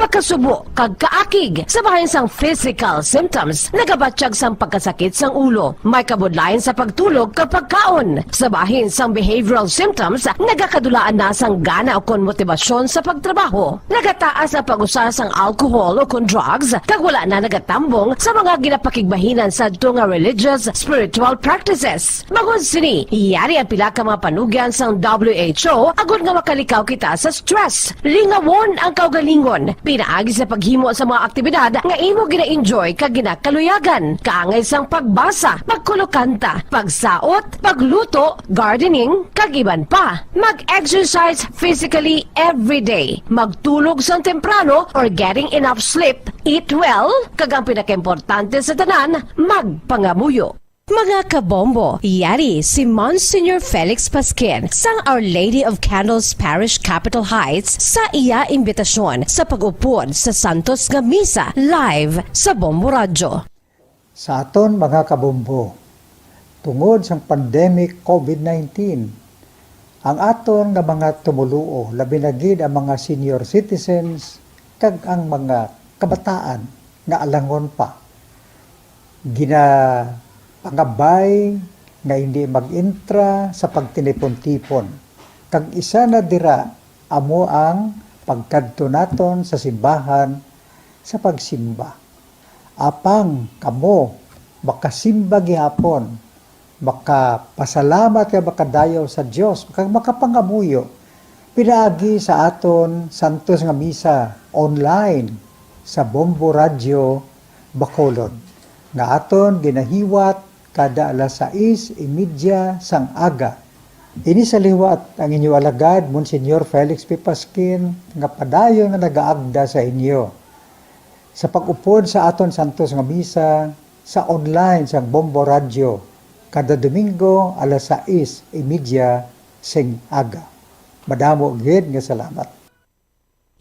pagkasubo, kag kaakig, sabahin sang physical symptoms, nagabatsyag sang pagkasakit sang ulo, may kabudlayan sa pagtulog kapag kaon, sabahin sang behavioral symptoms, nagakadulaan na sang gana o kon motibasyon sa pagtrabaho, nagataas ang pag-usa sang alcohol o kon drugs, kag wala na nagatambong sa mga ginapakigbahinan sa nga religious, spiritual practices. Magod sini, iyari ang pila ka mga panugyan sang WHO agod nga makalikaw kita sa stress. Lingawon ang kaugalingon, pinaagi sa paghimo sa mga aktibidad nga imo gina-enjoy kag ginakaluyagan, kaangay sang pagbasa, pagkulokanta, pagsaot, pagluto, gardening, kag iban pa. Mag-exercise physically every day, magtulog sang temprano or getting enough sleep, eat well, kag ang pinakaimportante sa tanan, magpangamuyo. Mga kabombo, yari si Monsignor Felix Pasquin sang Our Lady of Candles Parish Capitol Heights sa iya imbitasyon sa pag-upod sa Santos nga Misa live sa Bombo Radio. Sa aton mga kabombo, tungod sang pandemic COVID-19, ang aton nga mga tumuluo, labi na gid ang mga senior citizens kag ang mga kabataan nga alangon pa, pangabay nga hindi mag-intra sa pagtinipon-tipon. Kag isa na dira amo ang pagkadto naton sa simbahan sa pagsimba. Apang kamo makasimba gihapon, makapasalamat ka makadayaw sa Dios, makapangamuyo. Pinaagi sa aton Santos nga Misa online sa Bombo Radio Bacolod. Nga aton ginahiwat kada alas 6:30 sang aga. Ini sa liwat ang inyo alagad, Monsignor Felix P. Pasquin, nga padayon nga nagaagda sa inyo. Sa pag-upod sa aton Santos nga Misa, sa online sang Bombo Radio, kada Domingo alas 6:30 sing aga. Madamo gid nga salamat.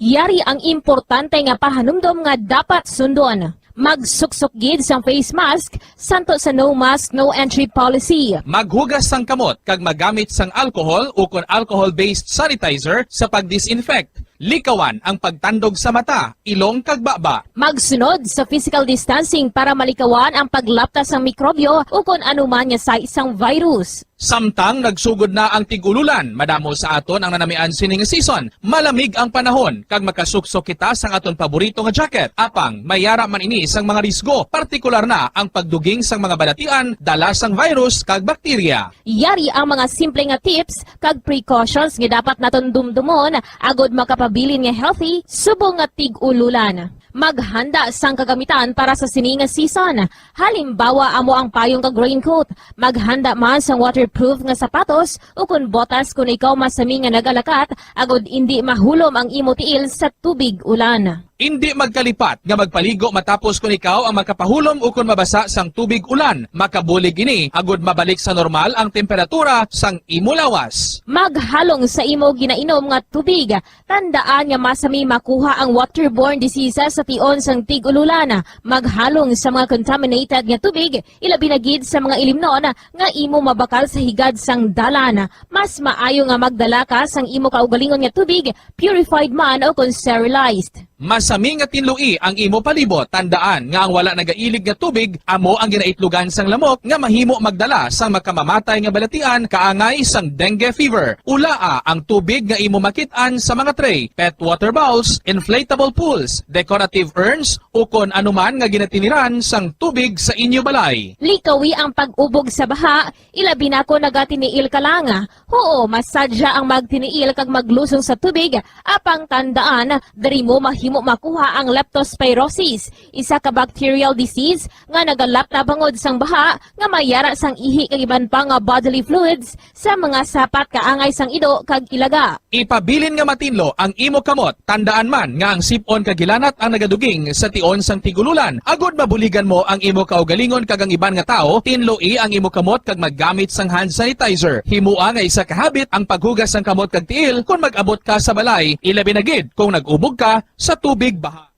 Yari ang importante nga pahanumdom nga dapat sundon. Magsuksok gid sang face mask, santo sa no mask, no entry policy. Maghugas sang kamot kag magamit sang alcohol o kon alcohol-based sanitizer sa pag-disinfect. Likawan ang pagtandog sa mata, ilong kag baba. Magsunod sa physical distancing para malikawan ang paglaptas ng mikrobyo o kung anuman nga sa isang virus. Samtang nagsugod na ang tigululan, madamo sa aton ang nanamian sining season. Malamig ang panahon, kag makasuksok kita sang aton paborito nga jacket. Apang, mayara man ini sang mga risgo, partikular na ang pagduging sang mga balatian, dala sang virus kag bakterya. Yari ang mga simple nga tips kag precautions nga dapat naton dumdumon agod makapabilin nga healthy, subong nga tig-ululan. Maghanda sang kagamitan para sa sining nga season. Halimbawa amo ang payong kag raincoat. Maghanda man sang waterproof nga sapatos o kun botas kung ikaw masami nga nagalakat agod hindi mahulom ang imo tiil sa tubig ulan. Hindi magkalipat nga magpaligo matapos kung ikaw ang makapahulom o kung mabasa sang tubig ulan. Makabulig ini agod mabalik sa normal ang temperatura sang imo lawas. Maghalong sa imo ginainom nga tubig. Tandaan nga masami makuha ang waterborne diseases sa tion sang tig-ululan. Maghalong sa mga contaminated nga tubig, ilabi na gid sa mga ilimnon nga imo mabakal sa higad sang dalan. Mas maayo nga magdala ka sang imo kaugalingon nga tubig, purified man o kung sterilized. Masami nga tinlui ang imo palibot. Tandaan nga ang wala nagailig nga tubig amo ang ginaitlugan sang lamok nga mahimo magdala sang makamamatay nga balatian kaangay sang dengue fever. Ulaa ang tubig nga imo makit-an sa mga tray, pet water bowls, inflatable pools, decorative urns o kon anuman nga ginatiniran sang tubig sa inyo balay. Likawi ang pag-ubog sa baha, ilabi na ko nagatiniil ka lang. Oo, masadya ang magtiniil kag maglusong sa tubig, apang tandaan, dari mo mahimo makuha ang leptospirosis, isa ka bacterial disease nga nagalap na bangod sang baha nga mayara sang ihi kag iban pa nga bodily fluids sa mga sapat kaangay sang ido kag ilaga. Ipabilin nga matinlo ang imo kamot. Tandaan man nga ang sipon kag gilanat ang nagaduging sa tion sang tigululan. Agod mabuligan mo ang imo kaugalingon kag ang iban nga tao, tinloi ang imo kamot kag maggamit sang hand sanitizer. Himua nga isa ka habit ang paghugas sang kamot kag tiil kung mag-abot ka sa balay, ilabi na gid kung nag-ubog ka sa tubig baha.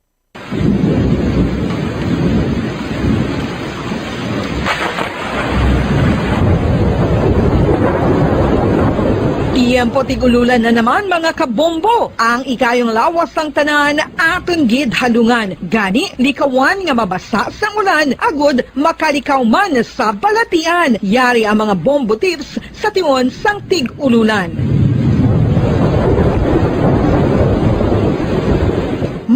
Tiempo tigululan na naman mga kabombo. Ang ikayong lawas ng tanan aton gid halungan. Gani likawan nga mabasa sa ulan agud makalikaw man sa balatian. Yari ang mga bombo tips sa tion sang tigululan.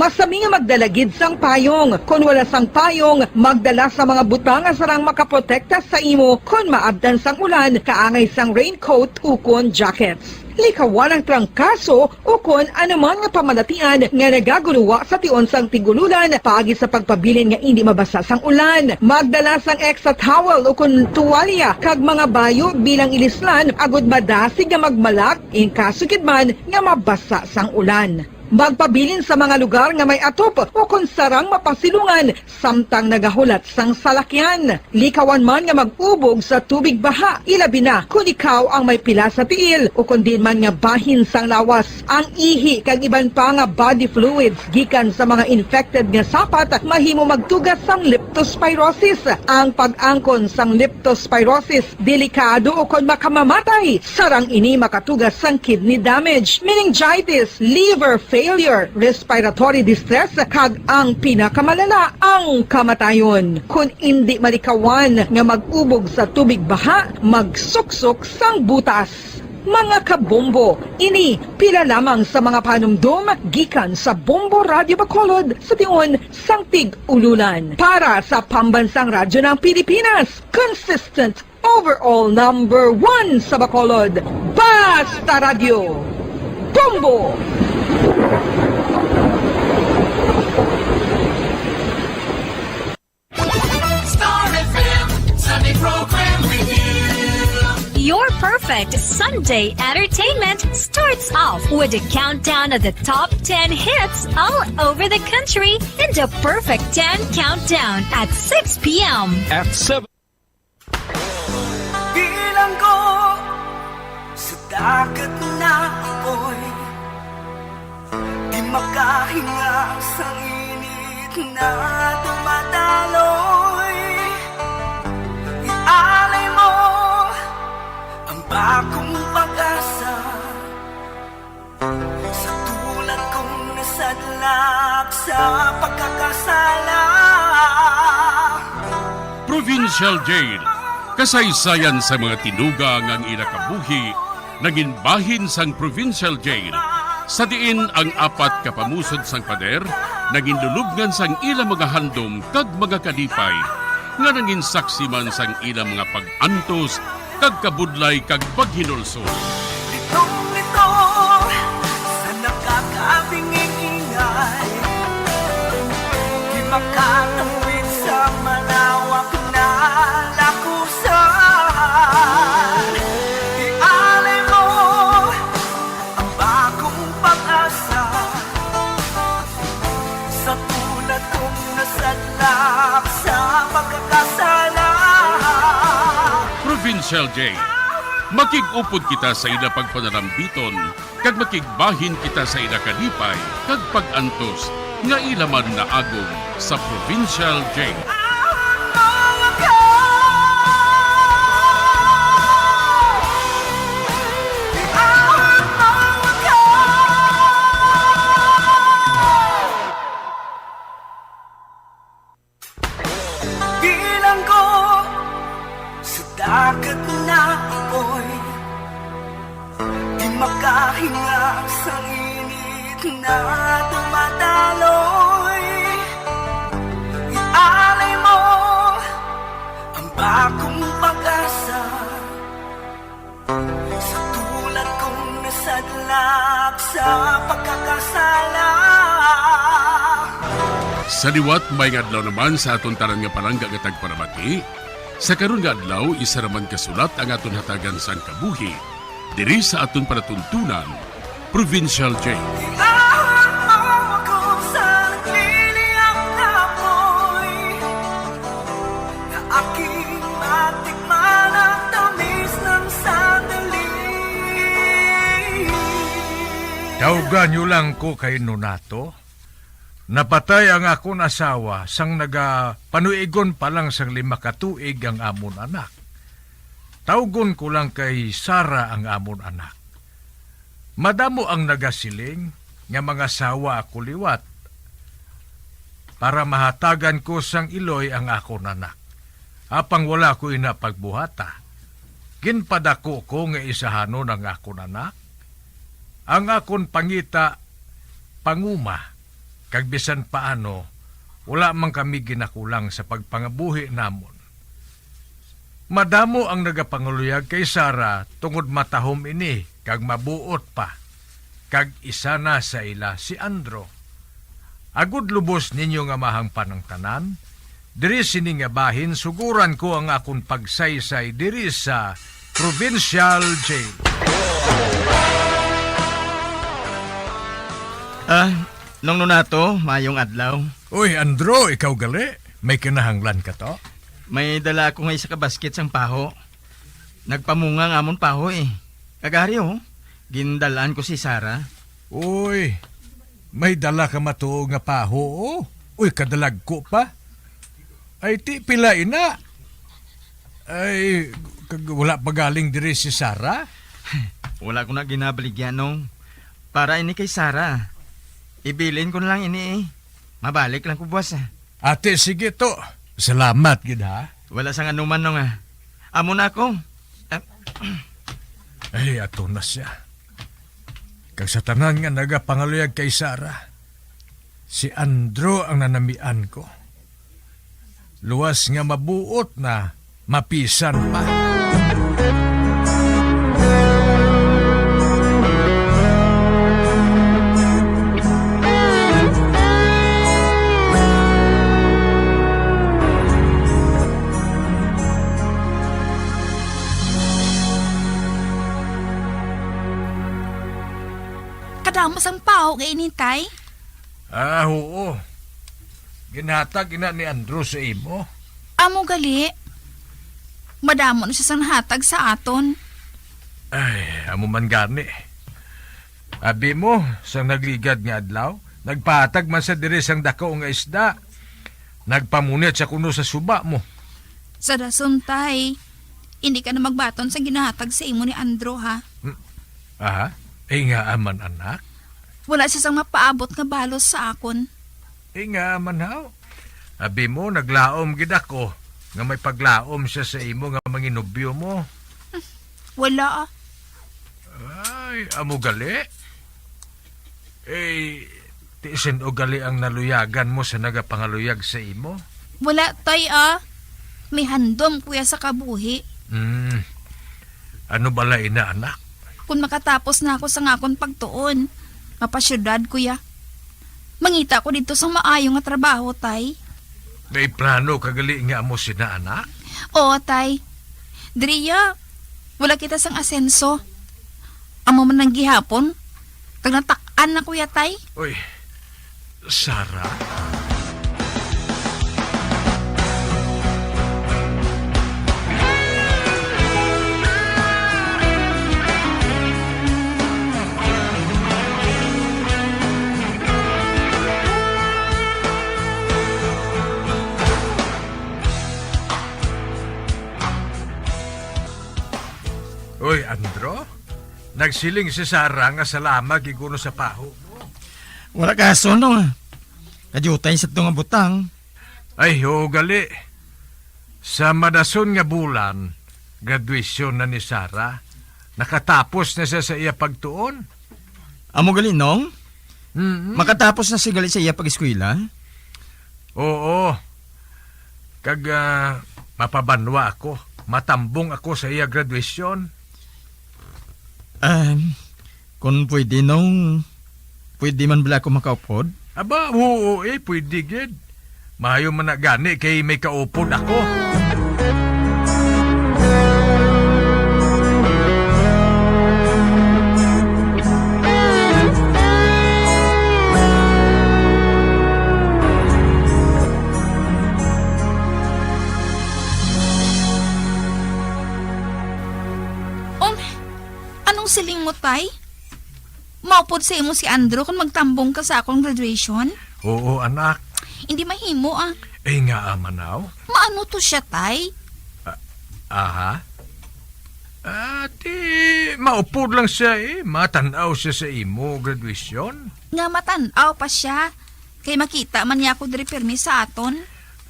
Masami nga magdalagid sang payong. Kung wala sang payong, magdala sa mga butang nga sarang makaprotekta sa imo kung maabdan sang ulan, kaangay sang raincoat ukon jackets. Likawan ang trangkaso o kung anuman nga pamalatian nga nagaguluwa sa tion sang tigululan paagi sa pagpabilin nga hindi mabasa sang ulan. Magdala sang extra towel o kung tuwalya kag mga bayo bilang ilislan agud madasig nga magmalak in kaso gid man nga mabasa sang ulan. Magpabilin sa mga lugar nga may atop o kung sarang mapasilungan samtang nagahulat sang salakyan. Likawan man nga mag-ubog sa tubig baha, ilabi na kung ikaw ang may pila sa tiil o kung din man nga bahin sang lawas. Ang ihi kag iban pa nga body fluids gikan sa mga infected nga sapat mahimo magtugas sang leptospirosis. Ang pag-angkon sang leptospirosis delikado o kung makamamatay. Sarang ini makatugas sang kidney damage, meningitis, liver failure, respiratory distress, kag ang pinakamalala, ang kamatayon. Kung hindi malikawan nga mag-ubog sa tubig baha, magsuksok sang butas. Mga kabombo, ini pila lamang sa mga panumdum gikan sa Bombo Radio Bacolod sa tion sang tig-ululan. Para sa Pambansang Radyo ng Pilipinas, consistent overall number 1 sa Bacolod, Basta Radio. Bombo! Star FM, Sunday program review. Your perfect Sunday entertainment starts off with a countdown of the top 10 hits all over the country in the Perfect 10 Countdown at 6 p.m. At 7. Bilang ko sa dagat na apoy, di makahinga sa init na dumadaloy. Ialay mo ang bagong pag-asa sa tulad kong nasadlak sa pagkakasala. Provincial Jail, kasaysayan sa mga tinugang ang inakabuhi, naging bahin sang Provincial Jail. Sa diin ang apat kapamusod sang pader, naging lulubngan sang ilang mga handom kag mga kalipay, nga naging saksi man sang ilang mga pag-antos, kag kabudlay kag paghinulso. Litong-lito sa nakakabinging ingay, di makatawid sa malawak na lakusan. Ialay mo ang bagong pag-asa sa tulad kong nasadlak sa pagkakasala. Provincial Jail, makig-upod kita sa ila pagpanalambiton, kag makigbahin kita sa ila kalipay, kag pag-antos, nga ilaman na agong sa Provincial Jail. Bilang ko sa dagat na apoy, di makahinga sa init na dumadaloy. Ialay mo ang bagong pag-asa sa tulad kong nasadlak sa pagkakasala. Sa liwat may adlaw naman sa aton tanan nga palangga nga tagparamati. Sa karon nga adlaw isa raman kasulat ang aton hatagan sang kabuhi diri sa aton panatuntunan, Provincial Jail. Iahon mo ako sa nagliliyang na apoy, na aking matikman ang tamis ng sandali. Tawgan niyo lang ko kay Nonato. Napatay ang akong asawa sang panuigon pa lang sang 5 katuig ang amon anak. Tawgon ko lang kay Sara ang amon anak. Madamo ang nagasiling nga mga sawa ako liwat para mahatagan ko sang iloy ang akon anak. Apang wala ko inapagbuhata. Ginpadako ko nga isahanon ang akon anak. Ang akon pangita, panguma, kag bisan paano, wala man kami ginakulang sa pagpangabuhi namon. Madamo ang nagapanguluyag kay Sara tungod matahom ini, kag mabuot pa. Kag isa na sa ila si Andro. Agud lubos ninyo nga mahang panang tanan, diri sini nga bahin suguran ko ang akong pagsaysay diri sa Provincial Jail. Nung nato, mayong adlaw. Uy, Andro, ikaw gali? May kinahanglan ka to? May dala ako ngay sa kabasket sang paho. Nagpamunga nga amon paho eh. Kagari gindalaan ko si Sara. Uy, may dala ka matuo nga paho, oh. Uy, kadalag ko pa. Ay, ti pila ina. Ay, wala pa galing diri si Sara? Wala ko na ginabaligyan nung. Para ini kay Sara. Ibilin ko na lang ini eh. Mabalik lang ko buwas Ate, sige to. Salamat, gid ha. Wala sang anuman nung Amo na ako. Ay, ato na siya. Kag sa tanan nga nagapangaluyag kay Sara, si Andro ang nanamian ko. Luwas nga mabuot na mapisan pa. Kadamos ang pao nga inintay. Oo. Ginhatag ina ni Andro sa imo. Amo gali. Madamo na siya sang hatag sa aton. Ay, amo man gani. Abi mo, sang nagligad nga adlaw, nagpatag man sa diri sang dako nga isda. Nagpamunit sa kuno sa suba mo. Sa dason tay, hindi ka na magbaton sa ginahatag sa imo ni Andro ha. Aha, ay nga aman anak. Wala siya sang mapaabot nga balos sa akon. Ay nga aman haw. Abi mo, naglaom gid ako nga may paglaom siya sa imo nga manginubyo mo. Wala Ay, amo gali. Eh, tiisin o gali ang naluyagan mo sa nagapangaluyag sa imo? Wala tay May handom kuya sa kabuhi. Ano bala ina anak? Kung makatapos na ako sa ngakon pagtuon, mapasyudad kuya. Mangita ko dito sa maayong nga trabaho tay. May plano kagali nga mo sina anak? Oo tay. Driya, wala kita sang asenso. Amo man nang gihapon, kag natak-an na kuya tay. Uy, Sara? Uy, Andro? Nagsiling si Sara nga salamat giguno sa paho mo. Wala kaso nung Kadyutay sa itong butang. Ay, gali. Sa madason nga bulan, graduation na ni Sara. Nakatapos na siya sa iya pagtuon. Amo gali nung? Makatapos na si gali sa iya pag-eskwela? Oo. Kag mapabanwa ako. Matambong ako sa iya graduation. Kung pwede nung, pwede man bala ako makaupod? Aba, oo pwede gid. Mahayo man na gani kay may kaupod ako. Anong siling mo, tay? Maupod sa imo si Andro kung magtambong ka sa akong graduation? Oo, anak. Hindi mahimo Nga amanaw. Maano to siya, tay? Aha. Ati, maupod lang siya Matanaw siya sa imo graduation. Nga matanaw pa siya. Kay makita man niya ako diri permi sa aton.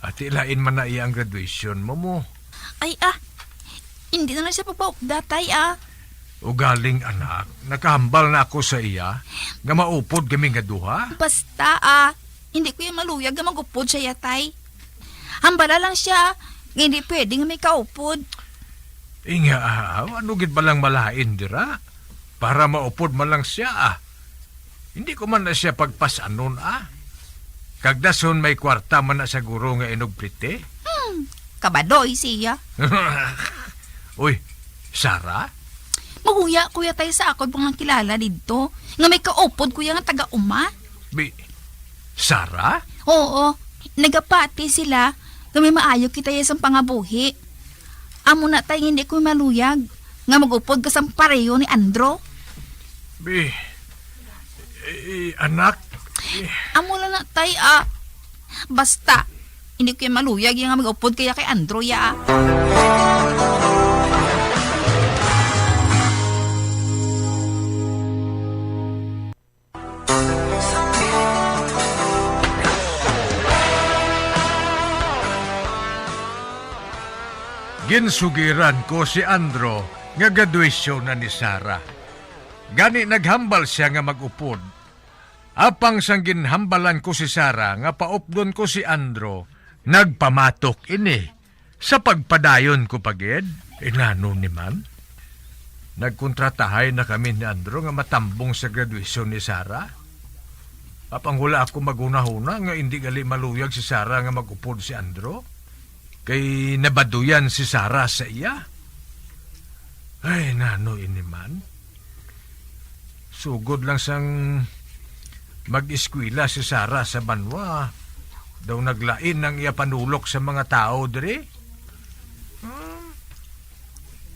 Ati, lain man na iya ang graduation mo. Ay hindi na lang siya pagpaupdatay Ugaling anak, nakahambal na ako sa iya nga maupod kami nga duha. Basta hindi ko yung maluyag nga magupod siya yatay. Hambala lang siya. Nga hindi pwede nga may kaupod. Inga, ano gid ba lang malain dira? Para maupod man lang siya Hindi ko man na siya pagpasanon Kagdason may kwarta man na sa guro nga inugprite. Kabadoy siya. Uy, Sara? Mahuya kuya tayo sa ako pang kilala dito. Nga may kaupod kuya nga taga-uma. Sara? Oo, nagapati sila. Nga may maayo kita isang pangabuhi. Amo na tayo hindi ko maluyag. Nga magupod ka sa pareho ni Andro. Anak? Amo lang na tayo Basta, hindi ko yung maluyag yung nga magupod kaya kay Andro ya. Ginsugiran ko si Andro nga graduation na ni Sara. Gani naghambal siya nga magupod. Apang sang ginhambalan ko si Sara nga paupdon ko si Andro, nagpamatok ini. Sa pagpadayon ko pagid, inano ni man. Nagkontratahay na kami ni Andro nga matambong sa graduation ni Sara. Apang wala ako maguna-huna nga hindi gali maluyag si Sara nga magupod si Andro. Kay nabaduyan si Sara sa iya. Ay, nano ini man. Sugod lang sang mag-eskwela si Sara sa banwa. Daw naglain ng iya panulok sa mga tao diri.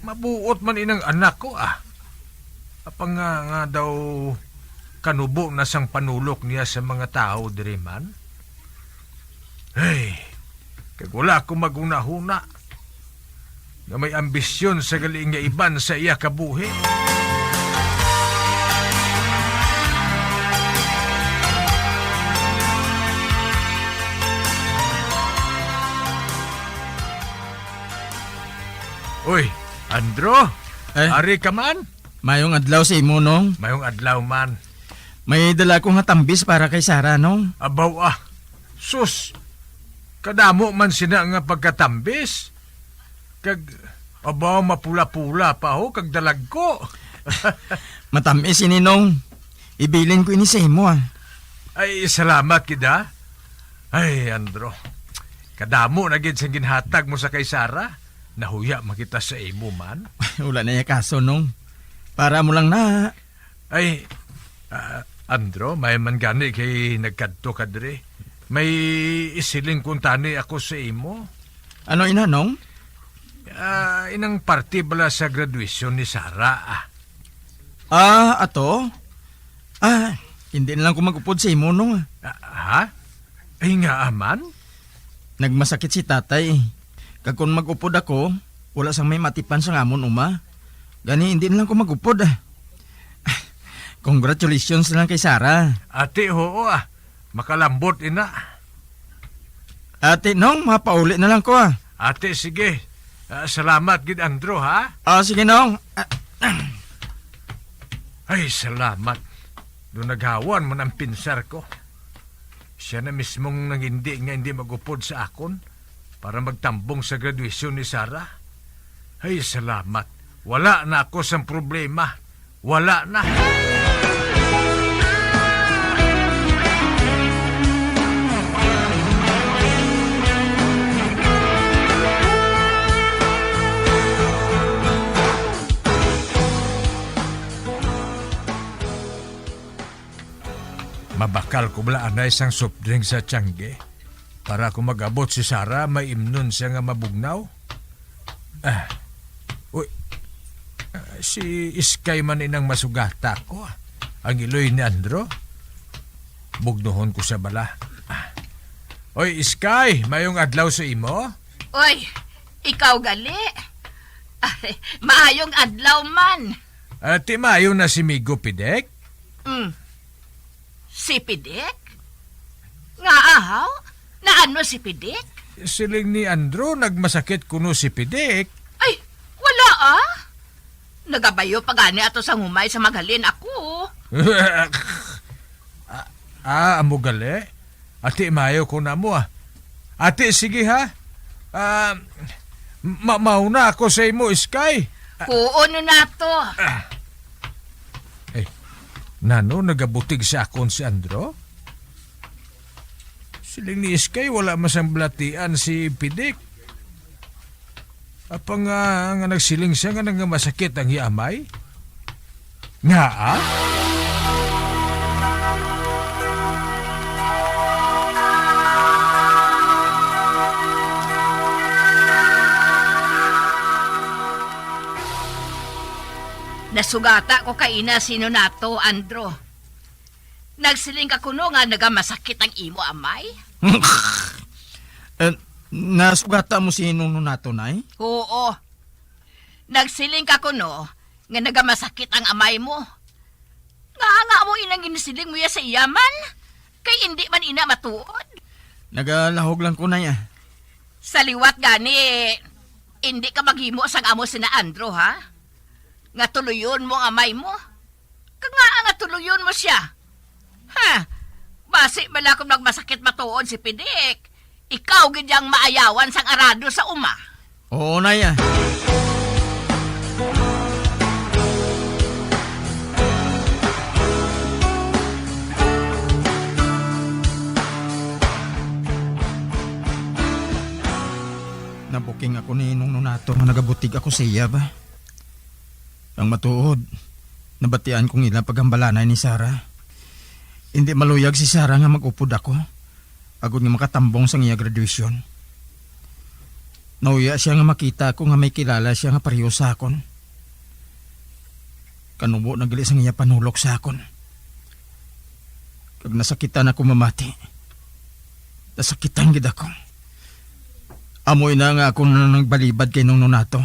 Mabuot man inang anak ko Apang nga daw kanubo na sang panulok niya sa mga tao diri man. Hey, kag wala akong maguna-huna nga may ambisyon sa galing nga iban sa iya kabuhi. Uy, Andro, ari ka man? Mayong adlaw sa imo, nong. Mayong adlaw man. May dala kong hatambis para kay Sara, nong. Abaw sus, kadamo man sina nga pagkatambis. Kag, abaw mapula-pula pa kag dalag ko. Matamis ini, nong. Ibilin ko ini sa imo, Ay, salamat kita. Ay, Andro, kadamo na gid sa ginhatag mo sa kay Sara. Nahuya makita sa imo man. Wala na yung kaso, nong. Para mo lang na. Ay, Andro, may man gani kay nagkadto kadre. May isiling kuntani ako sa imo. Ano ina, nong? Inang party bala sa graduation ni Sara. Ato? Hindi na lang ko magupod sa imo, nong. Ay nga aman? Nagmasakit si tatay. Kag kung magupod ako, wala sang may matipan sa ngamon, uma. Gani, hindi na lang ko magupod. Congratulations na lang kay Sara. Ate, oo makalambot ina. Ate, nong, mapauli na lang ko Ate, sige. Salamat gid Andro, ha? Sige, nong. Ay, salamat. Doon naghawan mo ng pinsar ko. Siya na mismong nang hindi magupod sa akon para magtambong sa graduation ni Sara. Ay, salamat. Wala na ako sa problema. Wala na. Mabakal ko blaan na isang soft drink sa tiyangge para kung mag-abot si Sara, may imnon siya nga mabugnaw. Si Iskay man inang masugata ko. Ang iloy ni Andro. Bugnohon ko sa bala. Oy, Iskay, mayong adlaw sa imo? Oy, ikaw gali. Ay, maayong adlaw man. Ati maayo na si Migo Pidek? Si Pidik? Nga ahaw? Na ano si Pidik? Siling ni Andro, nagmasakit kuno si Pidek. Ay, wala ah. Nagabayo pa gani ato sa humay sa maghalin ako. Amo gali? Ati maayo ko na mo Ati, sige ha. Mauna ako sa imo, Sky. Kuono na to. Nano, nagabutig sa akon si Andro? Siling ni Sky, wala masang blatian si Pidik. Apa nga nagsiling siya nga masakit ang hiamay? Nga Nasugata ko kay ina sino nato, Andro. Nagsiling ka kuno nga nagamasakit ang imo amay? Nasugata mo si Nuno nato, Nay? Oo. Nagsiling ka kuno nga nagamasakit ang amay mo. Nga mo inang ginisiling mo ya sa iyaman. Kay hindi man ina matuod. Nagalahog lang ko na ya. Sa liwat gani, hindi ka maghimo sang amo sina Andro, ha? Nga tuluyon mo ang amay mo. Kanga nga tuluyon mo siya. Ha? Basi bala kung nagmasakit matuod si Pidik. Ikaw gidyang maayawan sang arado sa uma. Oo, Nay. Nabuking ako ni Nuno nato nga nagabutig ako sa iya ba? Ang matuod, nabatian kong ila pagambalanay ni Sarah. Hindi maluyag si Sarah nga mag-upod ako. Agod nga makatambong sa iya graduation. Nauya siya nga makita ko nga may kilala siya nga pareho sa akon. Kanubo nagali sa iya panulok sa akon. Kag nasakitan ako mamati. Nasakitan gid ako. Amoy na nga ako na nagbalibad kay Nuno nato.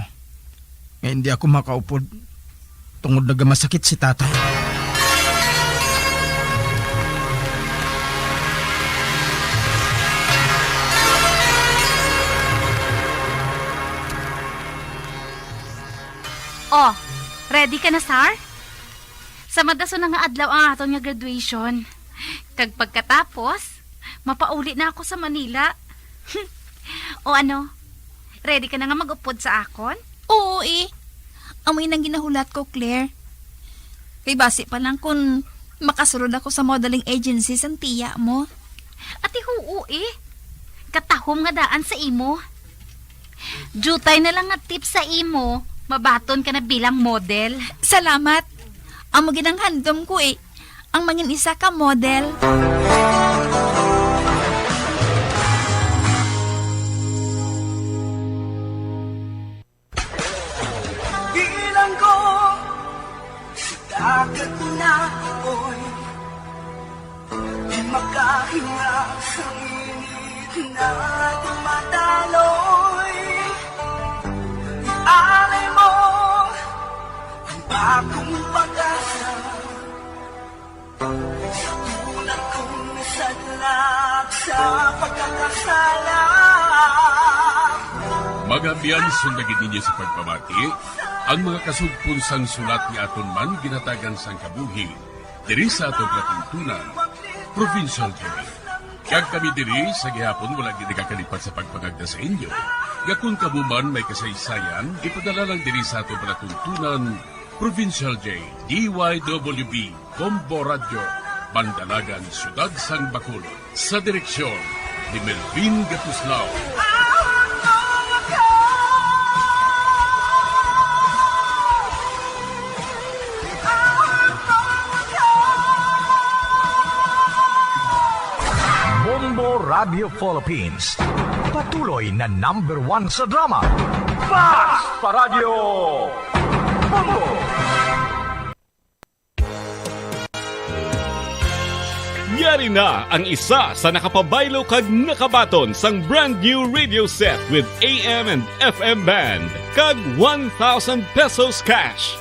Nga hindi ako makaupod. Tungod nagamasakit si tatay. Oh, ready ka na, Sar? Sa madaso na nga adlaw ang aton nga graduation. Kag pagkatapos, mapauli na ako sa Manila. O ano, ready ka na nga mag-upod sa akon? Oo Amoy nang ginahulat ko, Claire. Kay base pa lang kung makasulod ako sa modeling agency sa tiya mo. Ati huu Katahom nga daan sa imo. Jutay na lang nga tips sa imo. Mabaton ka na bilang model. Salamat. Amo ginang handom ko Ang mangin isa ka model. Bilang ko sa dagat na ako'y di makahinga sa init na dumadaloy. Ialay mo ang bagong pag-asa sa tulad kong sadlak sa pagkakasala. Magabiyan sundagin ninyo sa pagpamati, ang mga kasugpunsang sulat ni aton man ginatagan sang kabuhi, diri sa atong katuntunan, Provincial Joy. Kag kami diri sa gihapon wala gid kakalipat sa pagpangagda sa inyo. Gakun kabuman may kasaysayan, ipadala lang diri sa atong palatuntunan, Provincial J, DYWB, Combo Radio, Bandalagan, Siyudad Sang Bacolod. Sa direksyon ni Melvin Gatuslao. Bombo Radio Philippines. Patuloy na #1 sa drama. Fast sa Radio Bombo! Yari na ang isa sa nakapabaylo kag nakabaton sang brand new radio set with AM and FM band kag 1,000 pesos cash.